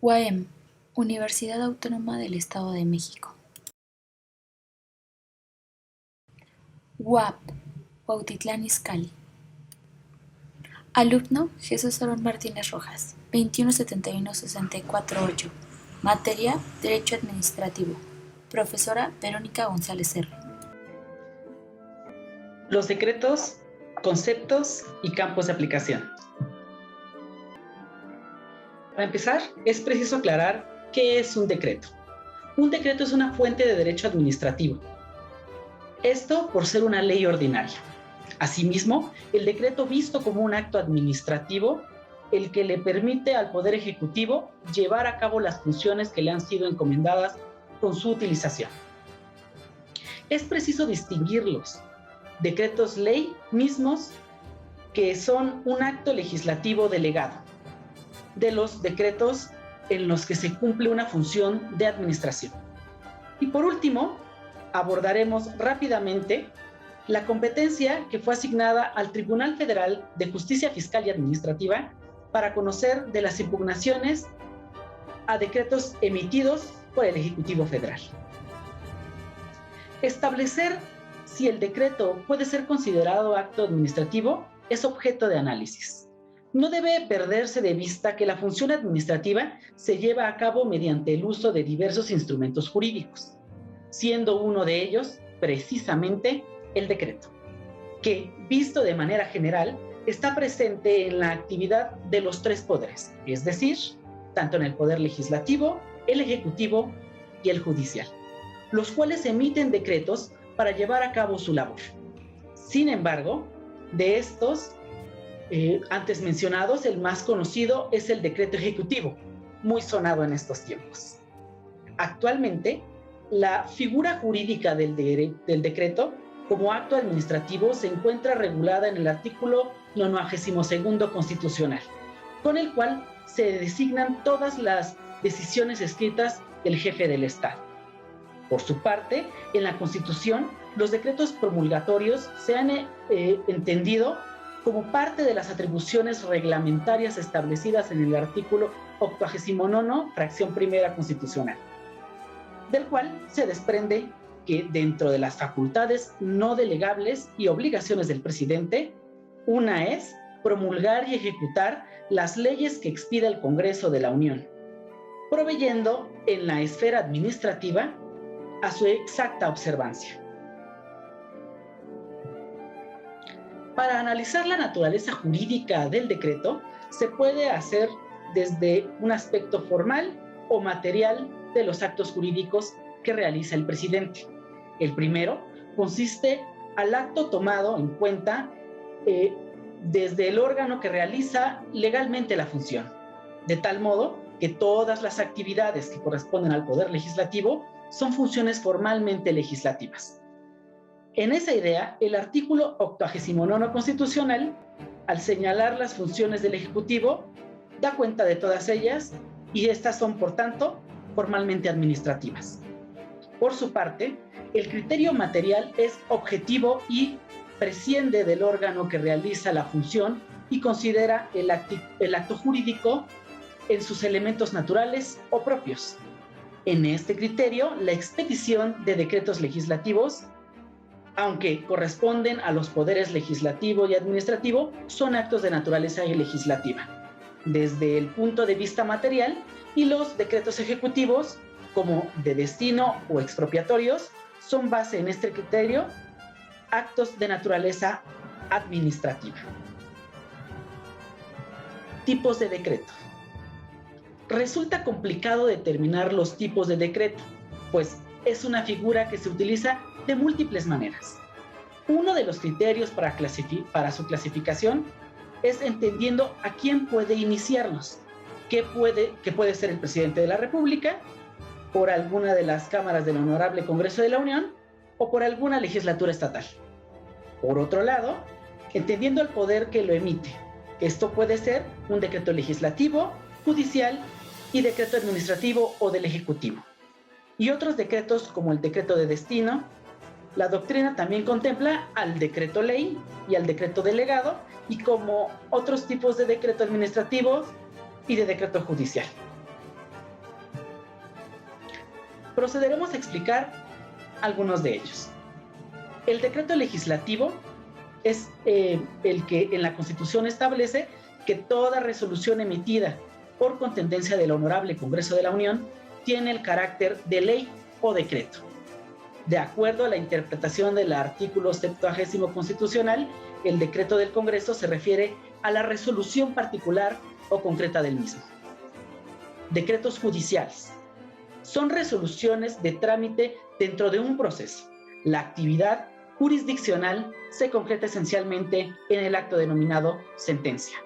UAM, Universidad Autónoma del Estado de México. UAP, Cuautitlán Izcalli. Alumno Jesús Aarón Martínez Rojas, 2171-648. Materia Derecho Administrativo. Profesora Verónica González R. Los decretos, conceptos y campos de aplicación. Para empezar, es preciso aclarar qué es un decreto. Un decreto es una fuente de derecho administrativo. Esto por ser una ley ordinaria. Asimismo, el decreto visto como un acto administrativo, el que le permite al Poder Ejecutivo llevar a cabo las funciones que le han sido encomendadas con su utilización. Es preciso distinguirlos. Decretos ley mismos que son un acto legislativo delegado, de los decretos en los que se cumple una función de administración. Y por último, abordaremos rápidamente la competencia que fue asignada al Tribunal Federal de Justicia Fiscal y Administrativa para conocer de las impugnaciones a decretos emitidos por el Ejecutivo Federal. Establecer si el decreto puede ser considerado acto administrativo es objeto de análisis. No debe perderse de vista que la función administrativa se lleva a cabo mediante el uso de diversos instrumentos jurídicos, siendo uno de ellos precisamente el decreto, que, visto de manera general, está presente en la actividad de los tres poderes, es decir, tanto en el poder legislativo, el ejecutivo y el judicial, los cuales emiten decretos para llevar a cabo su labor. Sin embargo, de estos antes mencionados, el más conocido es el decreto ejecutivo, muy sonado en estos tiempos. Actualmente, la figura jurídica del decreto como acto administrativo se encuentra regulada en el artículo 92 constitucional, con el cual se designan todas las decisiones escritas del jefe del Estado. Por su parte, en la Constitución, los decretos promulgatorios se han entendido como parte de las atribuciones reglamentarias establecidas en el artículo 89, fracción primera constitucional, del cual se desprende que dentro de las facultades no delegables y obligaciones del presidente, una es promulgar y ejecutar las leyes que expida el Congreso de la Unión, proveyendo en la esfera administrativa a su exacta observancia. Para analizar la naturaleza jurídica del decreto, se puede hacer desde un aspecto formal o material de los actos jurídicos que realiza el presidente. El primero consiste al acto tomado en cuenta desde el órgano que realiza legalmente la función, de tal modo que todas las actividades que corresponden al Poder Legislativo son funciones formalmente legislativas. En esa idea, el artículo 89 constitucional, al señalar las funciones del Ejecutivo, da cuenta de todas ellas y estas son, por tanto, formalmente administrativas. Por su parte, el criterio material es objetivo y presciende del órgano que realiza la función y considera el acto jurídico en sus elementos naturales o propios. En este criterio, la expedición de decretos legislativos, aunque corresponden a los poderes legislativo y administrativo, son actos de naturaleza legislativa, desde el punto de vista material, y los decretos ejecutivos, como de destino o expropiatorios, son base en este criterio actos de naturaleza administrativa. Tipos de decreto. Resulta complicado determinar los tipos de decreto, pues es una figura que se utiliza de múltiples maneras. Uno de los criterios para su clasificación es entendiendo a quién puede iniciarlos, que puede ser el presidente de la República, por alguna de las cámaras del Honorable Congreso de la Unión o por alguna legislatura estatal. Por otro lado, entendiendo el poder que lo emite. Esto puede ser un decreto legislativo, judicial y decreto administrativo o del Ejecutivo. Y otros decretos como el decreto de destino. La doctrina también contempla al decreto ley y al decreto delegado, y como otros tipos de decreto administrativo y de decreto judicial. Procederemos a explicar algunos de ellos. El decreto legislativo es el que en la Constitución establece que toda resolución emitida por contendencia del Honorable Congreso de la Unión tiene el carácter de ley o decreto. De acuerdo a la interpretación del artículo 70 constitucional, el decreto del Congreso se refiere a la resolución particular o concreta del mismo. Decretos judiciales. Son resoluciones de trámite dentro de un proceso. La actividad jurisdiccional se concreta esencialmente en el acto denominado sentencia.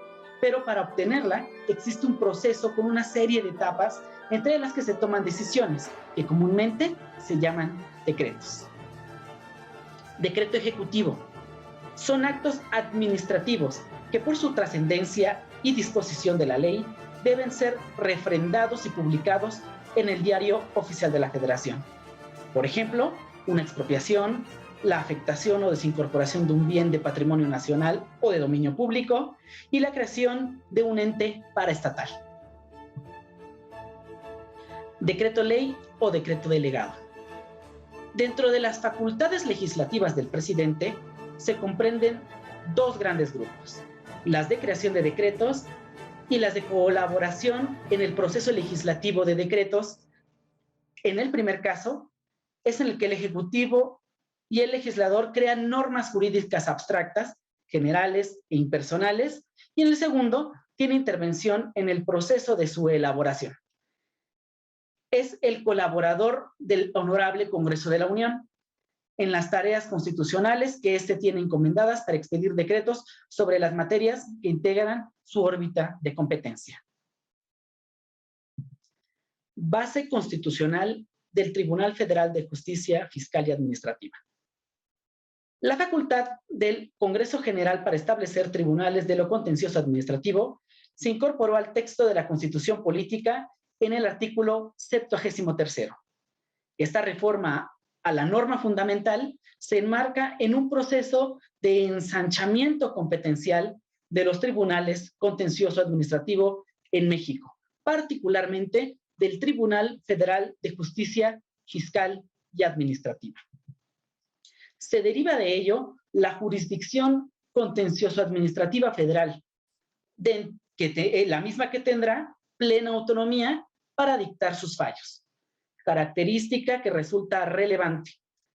Pero para obtenerla existe un proceso con una serie de etapas entre las que se toman decisiones que comúnmente se llaman decretos. Decreto ejecutivo. Son actos administrativos que por su trascendencia y disposición de la ley deben ser refrendados y publicados en el Diario Oficial de la Federación. Por ejemplo, una expropiación, la afectación o desincorporación de un bien de patrimonio nacional o de dominio público y la creación de un ente paraestatal. Decreto ley o decreto delegado. Dentro de las facultades legislativas del presidente se comprenden dos grandes grupos: las de creación de decretos y las de colaboración en el proceso legislativo de decretos. En el primer caso, es en el que el Ejecutivo y el legislador crean normas jurídicas abstractas, generales e impersonales, y en el segundo, tiene intervención en el proceso de su elaboración. Es el colaborador del Honorable Congreso de la Unión en las tareas constitucionales que éste tiene encomendadas para expedir decretos sobre las materias que integran su órbita de competencia. Base constitucional del Tribunal Federal de Justicia Fiscal y Administrativa. La facultad del Congreso General para establecer tribunales de lo contencioso administrativo se incorporó al texto de la Constitución Política en el artículo 73. Esta reforma a la norma fundamental se enmarca en un proceso de ensanchamiento competencial de los tribunales contencioso administrativo en México, particularmente del Tribunal Federal de Justicia Fiscal y Administrativa. Se deriva de ello la jurisdicción contencioso administrativa federal, la misma que tendrá plena autonomía para dictar sus fallos, característica que resulta relevante.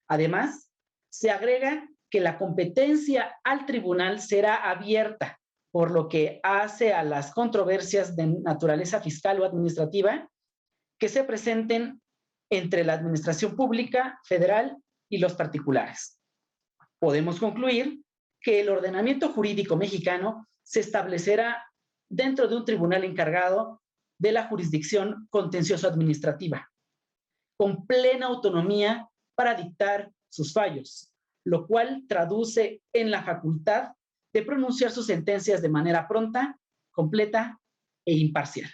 Además, se agrega que la competencia al tribunal será abierta, por lo que hace a las controversias de naturaleza fiscal o administrativa que se presenten entre la administración pública federal y los particulares. Podemos concluir que el ordenamiento jurídico mexicano se establecerá dentro de un tribunal encargado de la jurisdicción contencioso administrativa, con plena autonomía para dictar sus fallos, lo cual traduce en la facultad de pronunciar sus sentencias de manera pronta, completa e imparcial.